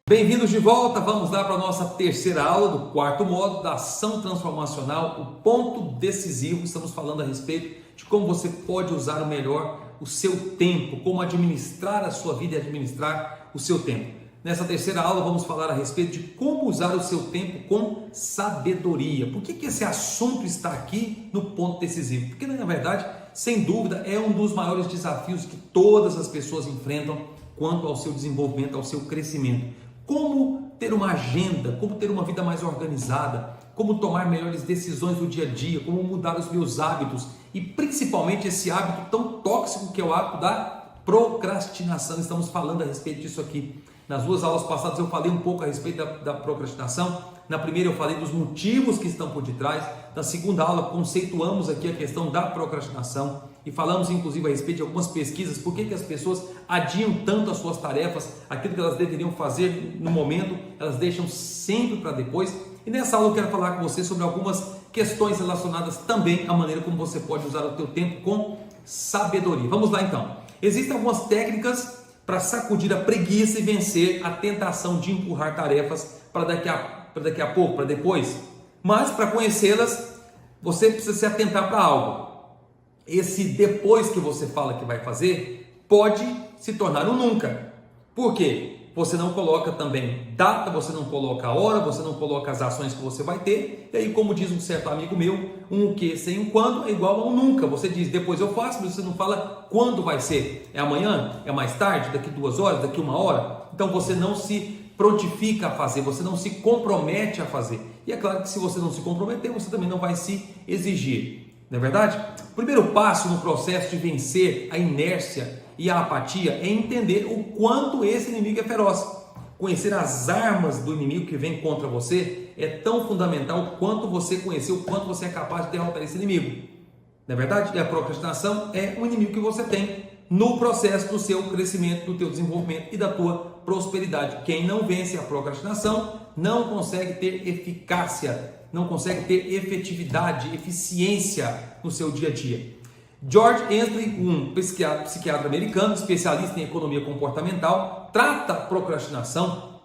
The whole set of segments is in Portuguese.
Bem-vindos de volta, vamos lá para a nossa terceira aula do quarto módulo da ação transformacional, o ponto decisivo. Estamos falando a respeito de como você pode usar o melhor o seu tempo, como administrar a sua vida e administrar o seu tempo. Nessa terceira aula vamos falar a respeito de como usar o seu tempo com sabedoria. Por que esse assunto está aqui no ponto decisivo? Porque na verdade, sem dúvida, é um dos maiores desafios que todas as pessoas enfrentam quanto ao seu desenvolvimento, ao seu crescimento. Como ter uma agenda, como ter uma vida mais organizada, como tomar melhores decisões no dia a dia, como mudar os meus hábitos e principalmente esse hábito tão tóxico que é o hábito da procrastinação. Estamos falando a respeito disso aqui. Nas duas aulas passadas eu falei um pouco a respeito da procrastinação. Na primeira eu falei dos motivos que estão por detrás. Na segunda aula conceituamos aqui a questão da procrastinação e falamos inclusive a respeito de algumas pesquisas, por que as pessoas adiam tanto as suas tarefas, aquilo que elas deveriam fazer no momento, elas deixam sempre para depois. E nessa aula eu quero falar com você sobre algumas questões relacionadas também à maneira como você pode usar o teu tempo com sabedoria. Vamos lá então. Existem algumas técnicas para sacudir a preguiça e vencer a tentação de empurrar tarefas para daqui a pouco, para depois. Mas para conhecê-las, você precisa se atentar para algo. Esse depois que você fala que vai fazer pode se tornar um nunca. Por quê? Você não coloca também data, você não coloca a hora, você não coloca as ações que você vai ter. E aí, como diz um certo amigo meu, um que sem um quando é igual a um nunca. Você diz depois eu faço, mas você não fala quando vai ser. É amanhã? É mais tarde? Daqui 2 horas? Daqui 1 hora? Então você não se prontifica a fazer, você não se compromete a fazer. E é claro que se você não se comprometer, você também não vai se exigir. Não é verdade? O primeiro passo no processo de vencer a inércia e a apatia é entender o quanto esse inimigo é feroz. Conhecer as armas do inimigo que vem contra você é tão fundamental quanto você conhecer o quanto você é capaz de derrotar esse inimigo. Não é verdade? E a procrastinação é um inimigo que você tem no processo do seu crescimento, do teu desenvolvimento e da tua prosperidade. Quem não vence a procrastinação não consegue ter eficácia, não consegue ter efetividade, eficiência no seu dia a dia. George Hensley, um psiquiatra americano, especialista em economia comportamental, trata a procrastinação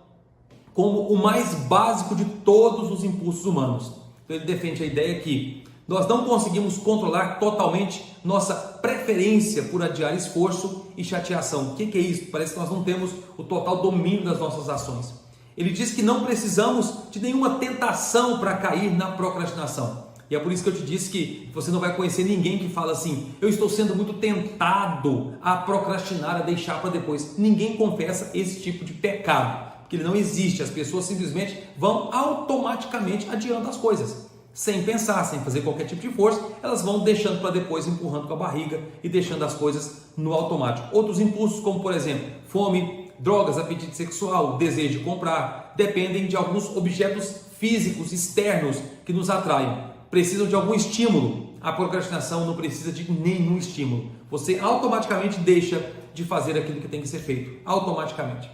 como o mais básico de todos os impulsos humanos. Então ele defende a ideia que nós não conseguimos controlar totalmente nossa preferência por adiar esforço e chateação. O que é isso? Parece que nós não temos o total domínio das nossas ações. Ele diz que não precisamos de nenhuma tentação para cair na procrastinação. E é por isso que eu te disse que você não vai conhecer ninguém que fala assim: eu estou sendo muito tentado a procrastinar, a deixar para depois. Ninguém confessa esse tipo de pecado, porque ele não existe. As pessoas simplesmente vão automaticamente adiando as coisas. Sem pensar, sem fazer qualquer tipo de força, elas vão deixando para depois, empurrando com a barriga e deixando as coisas no automático. Outros impulsos, como por exemplo, fome, drogas, apetite sexual, desejo de comprar, dependem de alguns objetos físicos externos que nos atraem. Precisam de algum estímulo. A procrastinação não precisa de nenhum estímulo. Você automaticamente deixa de fazer aquilo que tem que ser feito. Automaticamente.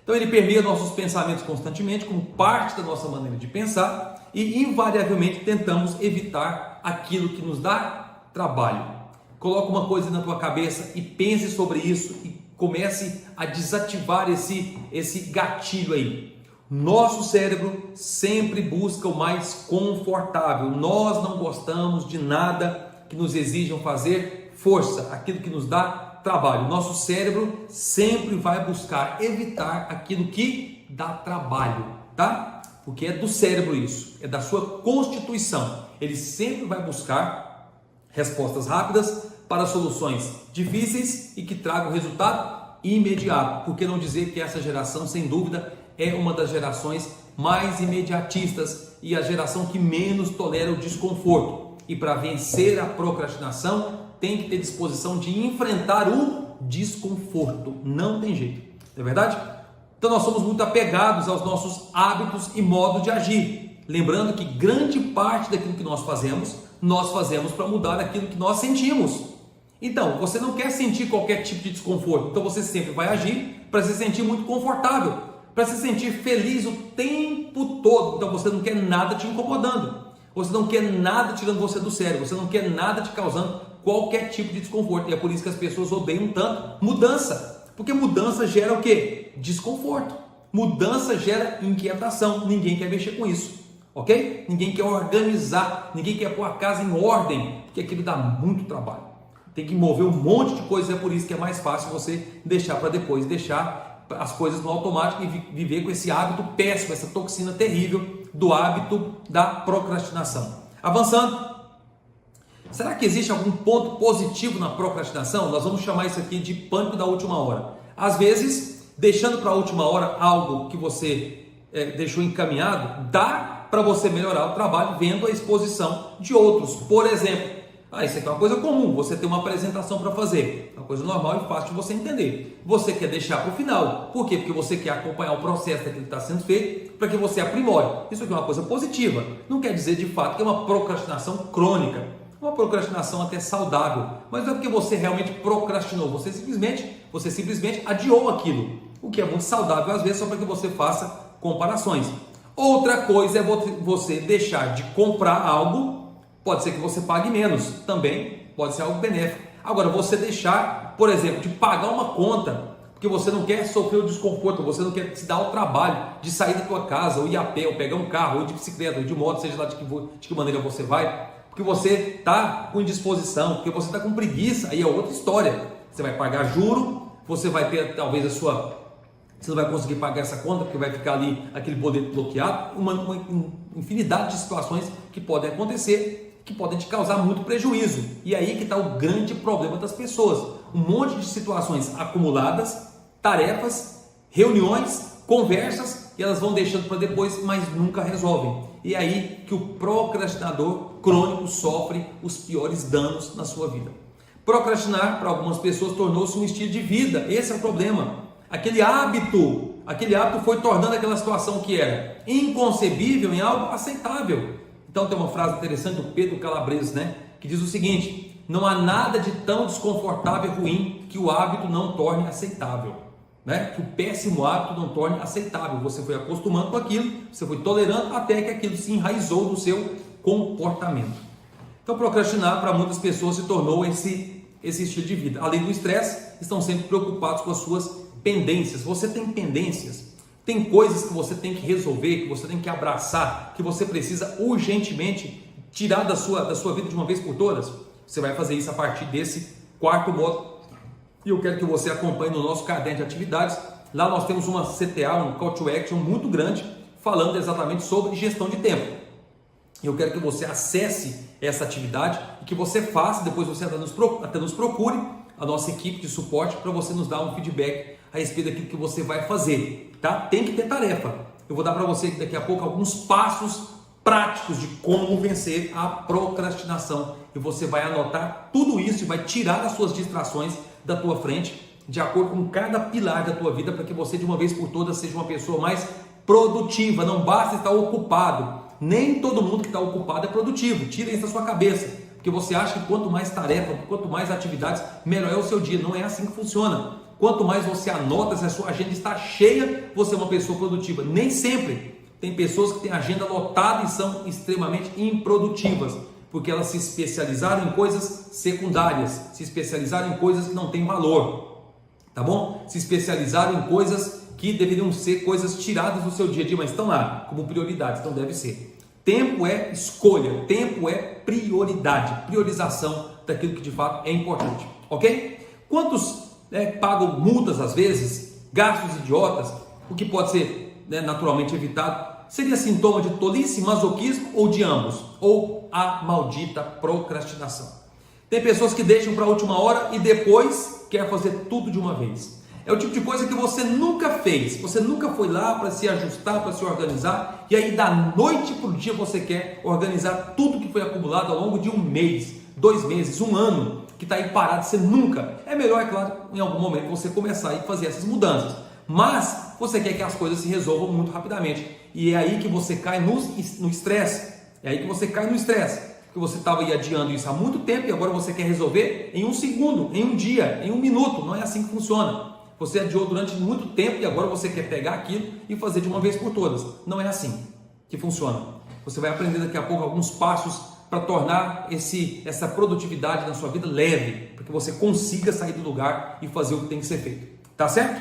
Então ele permeia nossos pensamentos constantemente como parte da nossa maneira de pensar e invariavelmente tentamos evitar aquilo que nos dá trabalho. Coloca uma coisa na tua cabeça e pense sobre isso e comece a desativar esse gatilho aí. Nosso cérebro sempre busca o mais confortável. Nós não gostamos de nada que nos exijam fazer força, aquilo que nos dá trabalho. Nosso cérebro sempre vai buscar evitar aquilo que dá trabalho, tá? Porque é do cérebro isso, é da sua constituição. Ele sempre vai buscar respostas rápidas para soluções difíceis e que tragam resultado imediato. Por que não dizer que essa geração, sem dúvida, é uma das gerações mais imediatistas e a geração que menos tolera o desconforto. E para vencer a procrastinação, tem que ter disposição de enfrentar o desconforto. Não tem jeito, não é verdade? Então nós somos muito apegados aos nossos hábitos e modo de agir. Lembrando que grande parte daquilo que nós fazemos para mudar aquilo que nós sentimos. Então, você não quer sentir qualquer tipo de desconforto, então você sempre vai agir para se sentir muito confortável, para se sentir feliz o tempo todo. Então você não quer nada te incomodando, você não quer nada tirando você do sério, você não quer nada te causando qualquer tipo de desconforto. E é por isso que as pessoas odeiam tanto mudança, porque mudança gera o quê? Desconforto. Mudança gera inquietação, ninguém quer mexer com isso, ok? Ninguém quer organizar, ninguém quer pôr a casa em ordem, porque aquilo dá muito trabalho. Tem que mover um monte de coisas, é por isso que é mais fácil você deixar para depois, deixar as coisas no automático e viver com esse hábito péssimo, essa toxina terrível do hábito da procrastinação. Avançando, será que existe algum ponto positivo na procrastinação? Nós vamos chamar isso aqui de pânico da última hora. Às vezes, deixando para a última hora algo que você deixou encaminhado, dá para você melhorar o trabalho vendo a exposição de outros. Por exemplo, isso aqui é uma coisa comum, você tem uma apresentação para fazer, uma coisa normal e fácil de você entender. Você quer deixar para o final, por quê? Porque você quer acompanhar o processo daquilo que está sendo feito, para que você aprimore. Isso aqui é uma coisa positiva, não quer dizer de fato que é uma procrastinação crônica, uma procrastinação até saudável, mas não é porque você realmente procrastinou, você simplesmente adiou aquilo, o que é muito saudável às vezes só para que você faça comparações. Outra coisa é você deixar de comprar algo. Pode ser que você pague menos, também pode ser algo benéfico. Agora, você deixar, por exemplo, de pagar uma conta, porque você não quer sofrer o desconforto, você não quer se dar o trabalho de sair da tua casa, ou ir a pé, ou pegar um carro, ou de bicicleta, ou de moto, seja lá de que maneira você vai, porque você está com indisposição, porque você está com preguiça, aí é outra história. Você vai pagar juro, você vai ter talvez você não vai conseguir pagar essa conta, porque vai ficar ali aquele boleto bloqueado, uma infinidade de situações que podem acontecer, que podem te causar muito prejuízo. E aí que está o grande problema das pessoas. Um monte de situações acumuladas, tarefas, reuniões, conversas, e elas vão deixando para depois, mas nunca resolvem. E é aí que o procrastinador crônico sofre os piores danos na sua vida. Procrastinar, para algumas pessoas, tornou-se um estilo de vida. Esse é o problema. Aquele hábito foi tornando aquela situação que era inconcebível em algo aceitável. Então tem uma frase interessante do Pedro Calabres, que diz o seguinte: não há nada de tão desconfortável e ruim que o hábito não torne aceitável, que o péssimo hábito não torne aceitável. Você foi acostumando com aquilo, você foi tolerando até que aquilo se enraizou no seu comportamento. Então procrastinar para muitas pessoas se tornou esse estilo de vida. Além do estresse, estão sempre preocupados com as suas pendências. Você tem pendências, tem coisas que você tem que resolver, que você tem que abraçar, que você precisa urgentemente tirar da sua vida de uma vez por todas. Você vai fazer isso a partir desse quarto módulo e eu quero que você acompanhe no nosso caderno de atividades. Lá nós temos uma CTA, um Call to Action muito grande, falando exatamente sobre gestão de tempo. Eu quero que você acesse essa atividade e que você faça, depois você até nos procure, a nossa equipe de suporte, para você nos dar um feedback a respeito daquilo que você vai fazer, tá? Tem que ter tarefa. Eu vou dar para você daqui a pouco alguns passos práticos de como vencer a procrastinação. E você vai anotar tudo isso e vai tirar as suas distrações da tua frente, de acordo com cada pilar da tua vida, para que você de uma vez por todas seja uma pessoa mais produtiva. Não basta estar ocupado. Nem todo mundo que está ocupado é produtivo. Tira isso da sua cabeça. Porque você acha que quanto mais tarefa, quanto mais atividades, melhor é o seu dia. Não é assim que funciona. Quanto mais você anota, se a sua agenda está cheia, você é uma pessoa produtiva. Nem sempre. Tem pessoas que têm agenda lotada e são extremamente improdutivas, porque elas se especializaram em coisas secundárias, se especializaram em coisas que não têm valor, tá bom? Se especializaram em coisas que deveriam ser coisas tiradas do seu dia a dia, mas estão lá como prioridades, então deve ser. Tempo é escolha, tempo é prioridade, priorização daquilo que de fato é importante, ok? Quantos pagam multas às vezes, gastos idiotas, o que pode ser naturalmente evitado? Seria sintoma de tolice, masoquismo ou de ambos? Ou a maldita procrastinação? Tem pessoas que deixam para a última hora e depois quer fazer tudo de uma vez. É o tipo de coisa que você nunca fez, você nunca foi lá para se ajustar, para se organizar, e aí da noite para o dia você quer organizar tudo que foi acumulado ao longo de um mês, 2 meses, 1 ano, que está aí parado, você nunca. É melhor, é claro, em algum momento você começar e fazer essas mudanças, mas você quer que as coisas se resolvam muito rapidamente, e é aí que você cai no estresse, porque você estava aí adiando isso há muito tempo e agora você quer resolver em 1 segundo, em 1 dia, em 1 minuto. Não é assim que funciona. Você adiou durante muito tempo e agora você quer pegar aquilo e fazer de uma vez por todas. Não é assim que funciona. Você vai aprender daqui a pouco alguns passos para tornar essa produtividade na sua vida leve, para que você consiga sair do lugar e fazer o que tem que ser feito. Tá certo?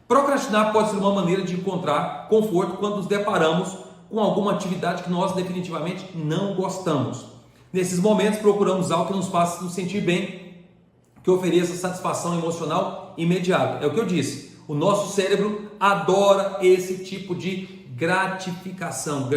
Procrastinar pode ser uma maneira de encontrar conforto quando nos deparamos com alguma atividade que nós definitivamente não gostamos. Nesses momentos procuramos algo que nos faça nos sentir bem, que ofereça satisfação emocional imediata. É o que eu disse, o nosso cérebro adora esse tipo de gratificação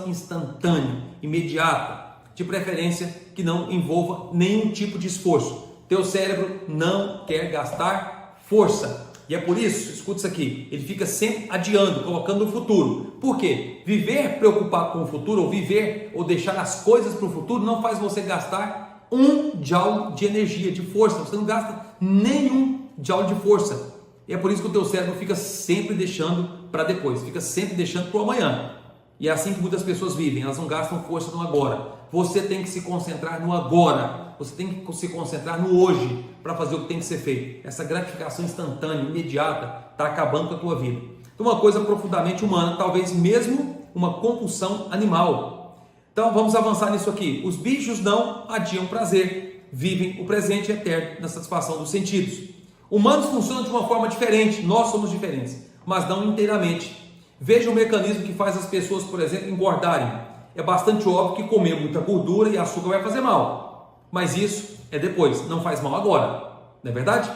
instantânea, imediata, de preferência que não envolva nenhum tipo de esforço. Teu cérebro não quer gastar força. E é por isso, escuta isso aqui, ele fica sempre adiando, colocando no futuro. Por quê? Viver preocupado com o futuro, ou viver, ou deixar as coisas para o futuro, não faz você gastar 1 joule de energia, de força. Você não gasta nenhum joule de força. E é por isso que o teu cérebro fica sempre deixando para depois, fica sempre deixando para o amanhã. E é assim que muitas pessoas vivem, elas não gastam força no agora. Você tem que se concentrar no agora, você tem que se concentrar no hoje para fazer o que tem que ser feito. Essa gratificação instantânea, imediata, está acabando com a tua vida. Então, uma coisa profundamente humana, talvez mesmo uma compulsão animal. Então, vamos avançar nisso aqui. Os bichos não adiam prazer, vivem o presente eterno na satisfação dos sentidos. Humanos funcionam de uma forma diferente, nós somos diferentes, mas não inteiramente. Veja o mecanismo que faz as pessoas, por exemplo, engordarem. É bastante óbvio que comer muita gordura e açúcar vai fazer mal, mas isso é depois, não faz mal agora, não é verdade?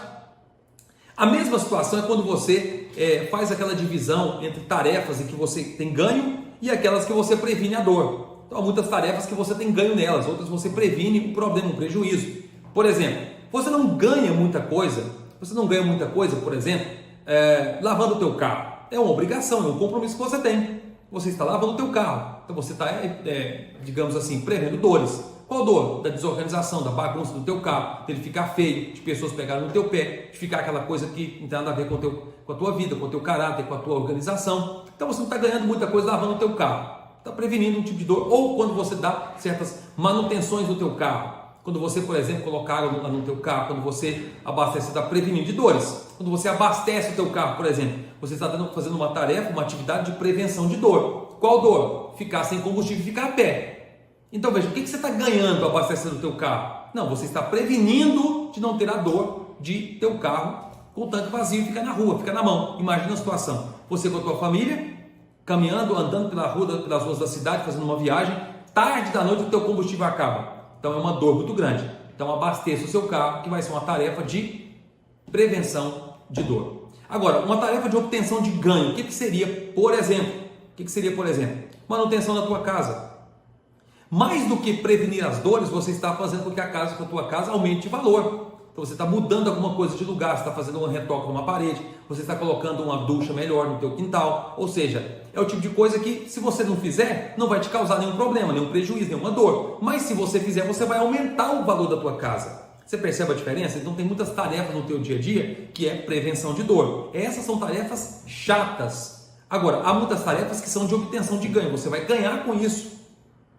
A mesma situação é quando você faz aquela divisão entre tarefas em que você tem ganho e aquelas que você previne a dor. Então, há muitas tarefas que você tem ganho nelas, outras você previne um problema, um prejuízo. Por exemplo, você não ganha muita coisa, por exemplo, lavando o teu carro. É uma obrigação, é um compromisso que você tem. Você está lavando o teu carro, então você está, digamos assim, prevendo dores. Qual dor? Da desorganização, da bagunça do teu carro, dele ficar feio, de pessoas pegarem no teu pé, de ficar aquela coisa que não tem nada a ver com a tua vida, com o teu caráter, com a tua organização. Então você não está ganhando muita coisa lavando o teu carro, está prevenindo um tipo de dor. Ou quando você dá certas manutenções no teu carro, quando você, por exemplo, colocar água no teu carro, quando você abastece, você está prevenindo de dores. Quando você abastece o teu carro, por exemplo, você está fazendo uma tarefa, uma atividade de prevenção de dor. Qual dor? Ficar sem combustível e ficar a pé. Então veja, o que você está ganhando abastecendo o teu carro? Não, você está prevenindo de não ter a dor de teu carro com o tanque vazio e ficar na rua, ficar na mão. Imagina a situação, você com a tua família, caminhando, andando pelas ruas da cidade, fazendo uma viagem, tarde da noite o teu combustível acaba. Então é uma dor muito grande. Então abasteça o seu carro, que vai ser uma tarefa de prevenção de dor. Agora, uma tarefa de obtenção de ganho, o que seria, por exemplo? Manutenção da tua casa. Mais do que prevenir as dores, você está fazendo com que a tua casa aumente de valor. Então você está mudando alguma coisa de lugar, você está fazendo um retoque numa parede, você está colocando uma ducha melhor no teu quintal. Ou seja, é o tipo de coisa que, se você não fizer, não vai te causar nenhum problema, nenhum prejuízo, nenhuma dor. Mas se você fizer, você vai aumentar o valor da tua casa. Você percebe a diferença? Então tem muitas tarefas no teu dia a dia que é prevenção de dor. Essas são tarefas chatas. Agora, há muitas tarefas que são de obtenção de ganho. Você vai ganhar com isso.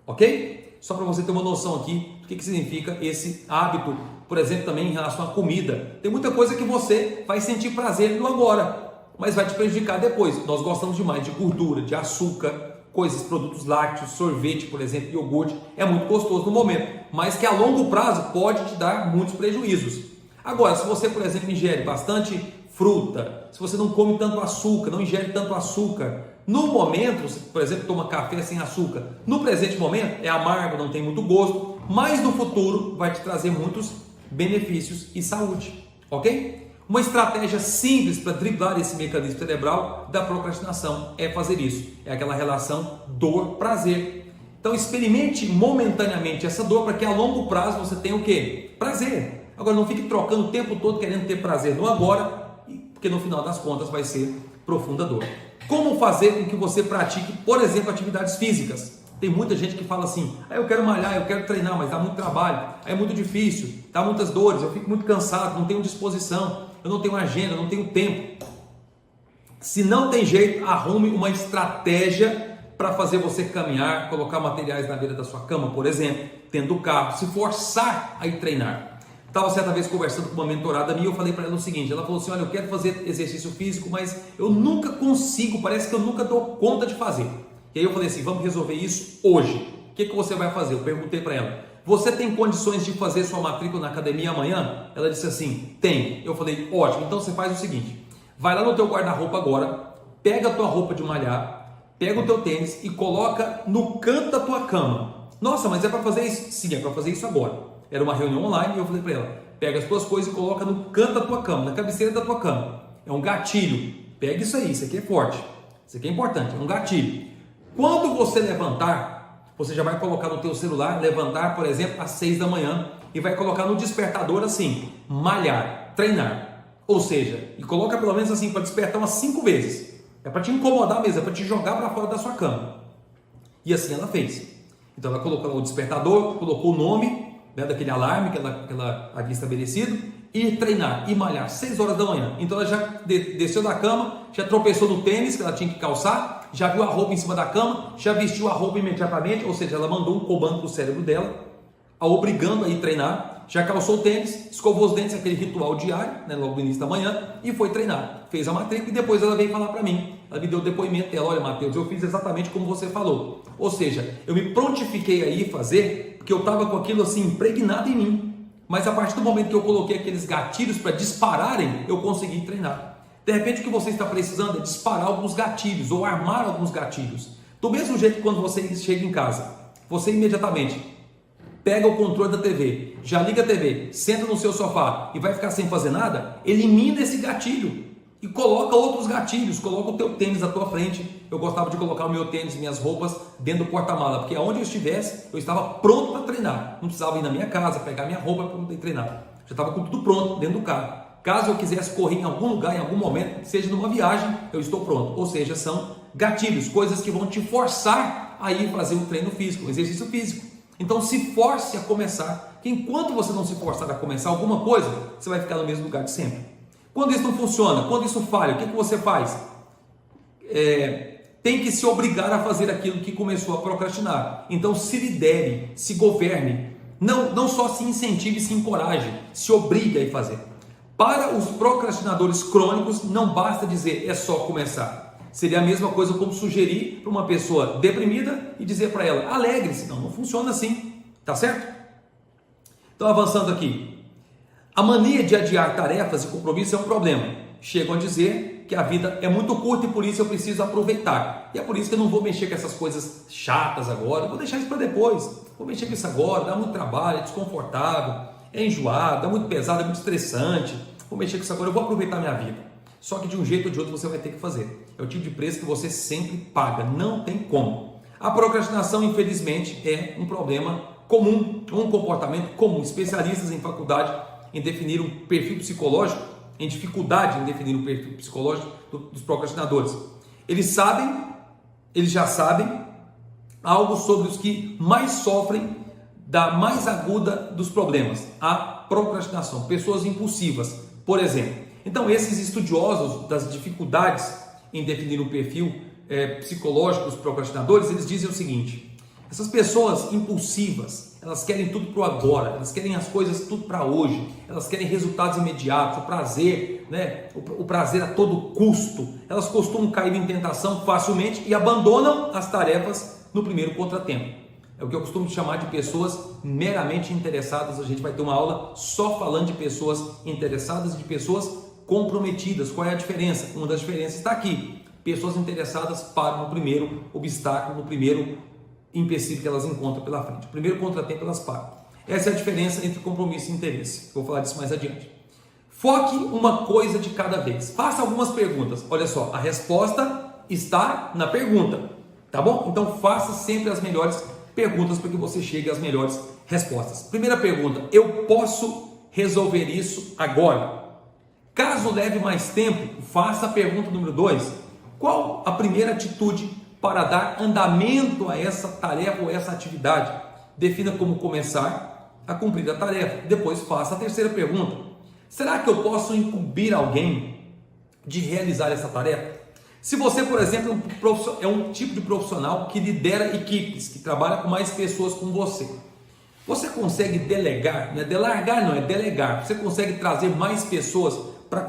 Ok? Só para você ter uma noção aqui do que significa esse hábito, por exemplo, também em relação à comida. Tem muita coisa que você vai sentir prazer no agora, mas vai te prejudicar depois. Nós gostamos demais de gordura, de açúcar, coisas, produtos lácteos, sorvete, por exemplo, iogurte. É muito gostoso no momento, mas que a longo prazo pode te dar muitos prejuízos. Agora, se você, por exemplo, ingere bastante fruta, se você não come tanto açúcar, não ingere tanto açúcar, no momento, você, por exemplo, toma café sem açúcar, no presente momento é amargo, não tem muito gosto, mas no futuro vai te trazer muitos benefícios e saúde, ok? Uma estratégia simples para driblar esse mecanismo cerebral da procrastinação é fazer isso, é aquela relação dor-prazer. Então experimente momentaneamente essa dor para que a longo prazo você tenha o quê? Prazer. Agora não fique trocando o tempo todo querendo ter prazer no agora, porque no final das contas vai ser profunda dor. Como fazer com que você pratique, por exemplo, atividades físicas? Tem muita gente que fala assim, eu quero malhar, eu quero treinar, mas dá muito trabalho, é muito difícil, dá muitas dores, eu fico muito cansado, não tenho disposição, eu não tenho agenda, não tenho tempo. Se não tem jeito, arrume uma estratégia para fazer você caminhar, colocar materiais na beira da sua cama, por exemplo, dentro do carro, se forçar a ir treinar. Estava certa vez conversando com uma mentorada minha e eu falei para ela o seguinte, ela falou assim, olha, eu quero fazer exercício físico, mas eu nunca consigo, parece que eu nunca dou conta de fazer. E aí eu falei assim, vamos resolver isso hoje. O que você vai fazer? Eu perguntei para ela, você tem condições de fazer sua matrícula na academia amanhã? Ela disse assim, tem. Eu falei, ótimo, então você faz o seguinte, Vai lá no teu guarda-roupa agora, pega a tua roupa de malhar, pega o teu tênis e coloca no canto da tua cama. Nossa, mas é para fazer isso? Sim, é para fazer isso agora. Era uma reunião online e eu falei para ela, pega as tuas coisas e coloca no canto da tua cama, na cabeceira da tua cama. É um gatilho. Pega isso aí, isso aqui é forte. Isso aqui é importante, é um gatilho. Quando você levantar, você já vai colocar no teu celular, levantar, por exemplo, às 6 da manhã e vai colocar no despertador assim, malhar, treinar. Ou seja, e coloca pelo menos assim para despertar umas 5 vezes. É para te incomodar mesmo, é para te jogar para fora da sua cama. E assim ela fez. Então ela colocou o despertador, colocou o nome, né, daquele alarme que ela havia estabelecido, e treinar, e malhar 6 horas da manhã. Então ela já desceu da cama, já tropeçou no tênis que ela tinha que calçar, já viu a roupa em cima da cama, já vestiu a roupa imediatamente, ou seja, ela mandou um comando para o cérebro dela, a obrigando a ir treinar, já calçou o tênis, escovou os dentes, aquele ritual diário, né, logo no início da manhã, e foi treinar. Fez a matrícula e depois ela veio falar para mim. Ela me deu o depoimento dela, olha Matheus, eu fiz exatamente como você falou. Ou seja, eu me prontifiquei a ir fazer, porque eu estava com aquilo assim impregnado em mim. Mas a partir do momento que eu coloquei aqueles gatilhos para dispararem, eu consegui treinar. De repente o que você está precisando é disparar alguns gatilhos ou armar alguns gatilhos. Do mesmo jeito que quando você chega em casa, você imediatamente pega o controle da TV, já liga a TV, senta no seu sofá e vai ficar sem fazer nada, elimina esse gatilho e coloca outros gatilhos, coloca o teu tênis à tua frente. Eu gostava de colocar o meu tênis, minhas roupas dentro do porta-mala, porque aonde eu estivesse, eu estava pronto para treinar. Não precisava ir na minha casa, pegar minha roupa para poder treinar. Já estava com tudo pronto dentro do carro. Caso eu quisesse correr em algum lugar, em algum momento, seja numa viagem, eu estou pronto. Ou seja, são gatilhos, coisas que vão te forçar a ir fazer um treino físico, um exercício físico. Então se force a começar, que enquanto você não se forçar a começar alguma coisa, você vai ficar no mesmo lugar de sempre. Quando isso não funciona, quando isso falha, o que você faz? Tem que se obrigar a fazer aquilo que começou a procrastinar. Então se lidere, se governe, não só se incentive, se encoraje, se obrigue a ir fazer. Para os procrastinadores crônicos, não basta dizer é só começar. Seria a mesma coisa como sugerir para uma pessoa deprimida e dizer para ela, alegre-se. Não funciona assim, tá certo? Então avançando aqui. A mania de adiar tarefas e compromissos é um problema. Chegam a dizer que a vida é muito curta e por isso eu preciso aproveitar. E é por isso que eu não vou mexer com essas coisas chatas agora, vou deixar isso para depois. Vou mexer com isso agora, dá muito trabalho, é desconfortável, é enjoado, é muito pesado, é muito estressante. Vou mexer com isso agora, eu vou aproveitar minha vida. Só que de um jeito ou de outro você vai ter que fazer. É o tipo de preço que você sempre paga, não tem como. A procrastinação, infelizmente, é um problema comum, um comportamento comum. Especialistas em faculdade em definir um perfil psicológico, em dificuldade em definir um perfil psicológico dos procrastinadores. Eles já sabem algo sobre os que mais sofrem da mais aguda dos problemas, a procrastinação, pessoas impulsivas, por exemplo. Então, esses estudiosos das dificuldades em definir um perfil psicológico dos procrastinadores, eles dizem o seguinte: essas pessoas impulsivas, elas querem tudo para o agora, elas querem as coisas tudo para hoje, elas querem resultados imediatos, o prazer, né? O prazer a todo custo. Elas costumam cair em tentação facilmente e abandonam as tarefas no primeiro contratempo. É o que eu costumo chamar de pessoas meramente interessadas. A gente vai ter uma aula só falando de pessoas interessadas e de pessoas comprometidas. Qual é a diferença? Uma das diferenças está aqui. Pessoas interessadas param no primeiro obstáculo, no primeiro empecilho que elas encontram pela frente. O primeiro contratempo elas param. Essa é a diferença entre compromisso e interesse. Vou falar disso mais adiante. Foque uma coisa de cada vez. Faça algumas perguntas. Olha só, a resposta está na pergunta. Tá bom? Então faça sempre as melhores perguntas para que você chegue às melhores respostas. Primeira pergunta: eu posso resolver isso agora? Caso leve mais tempo, faça a pergunta número 2. Qual a primeira atitude para dar andamento a essa tarefa ou essa atividade? Defina como começar a cumprir a tarefa. Depois faça a terceira pergunta: será que eu posso incumbir alguém de realizar essa tarefa? Se você, por exemplo, é um tipo de profissional que lidera equipes, que trabalha com mais pessoas com você, você consegue delegar, não é delargar, não é delegar, você consegue trazer mais pessoas para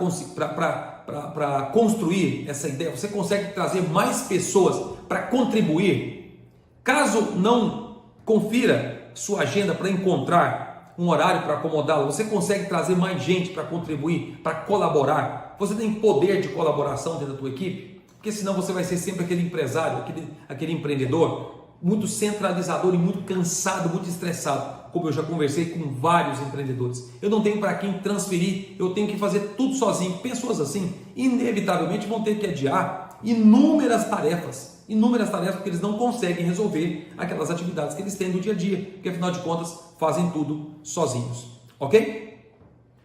construir essa ideia, você consegue trazer mais pessoas para contribuir. Caso não confira sua agenda para encontrar um horário para acomodá-la, você consegue trazer mais gente para contribuir, para colaborar. Você tem poder de colaboração dentro da tua equipe? Porque senão você vai ser sempre aquele empresário, aquele empreendedor muito centralizador e muito cansado, muito estressado, como eu já conversei com vários empreendedores. Eu não tenho para quem transferir, eu tenho que fazer tudo sozinho. Pessoas assim, inevitavelmente vão ter que adiar inúmeras tarefas, porque eles não conseguem resolver aquelas atividades que eles têm no dia a dia, porque afinal de contas fazem tudo sozinhos, ok?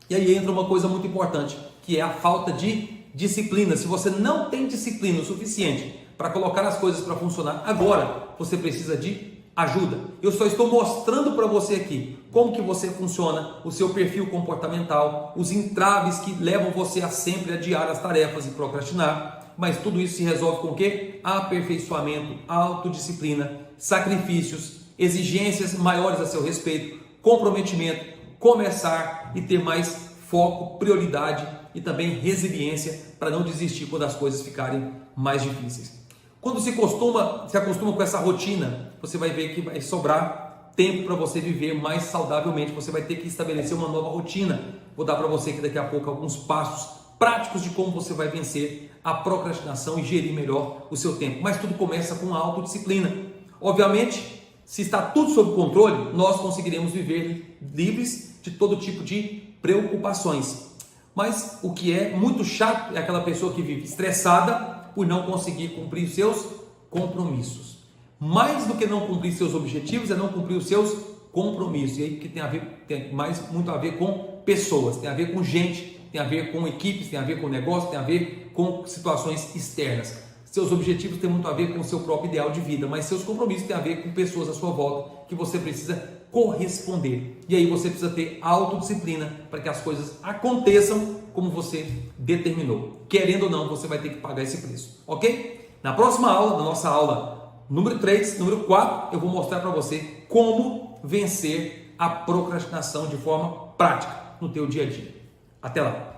E aí entra uma coisa muito importante, que é a falta de disciplina. Se você não tem disciplina o suficiente para colocar as coisas para funcionar agora, você precisa de ajuda. Eu só estou mostrando para você aqui como que você funciona, o seu perfil comportamental, os entraves que levam você a sempre adiar as tarefas e procrastinar, mas tudo isso se resolve com o quê? Aperfeiçoamento, autodisciplina, sacrifícios, exigências maiores a seu respeito, comprometimento, começar e ter mais foco, prioridade e também resiliência para não desistir quando as coisas ficarem mais difíceis. Quando se acostuma com essa rotina, você vai ver que vai sobrar tempo para você viver mais saudavelmente. Você vai ter que estabelecer uma nova rotina. Vou dar para você aqui daqui a pouco alguns passos práticos de como você vai vencer a procrastinação e gerir melhor o seu tempo. Mas tudo começa com a autodisciplina. Obviamente, se está tudo sob controle, nós conseguiremos viver livres de todo tipo de preocupações. Mas o que é muito chato é aquela pessoa que vive estressada por não conseguir cumprir seus compromissos. Mais do que não cumprir seus objetivos é não cumprir os seus compromissos. E aí que tem muito a ver com pessoas, tem a ver com gente, tem a ver com equipes, tem a ver com negócio, tem a ver com situações externas. Seus objetivos têm muito a ver com o seu próprio ideal de vida, mas seus compromissos têm a ver com pessoas à sua volta que você precisa corresponder. E aí você precisa ter autodisciplina para que as coisas aconteçam como você determinou. Querendo ou não, você vai ter que pagar esse preço, ok? Na próxima aula, na nossa aula número 3, número 4, eu vou mostrar para você como vencer a procrastinação de forma prática no teu dia a dia. Até lá!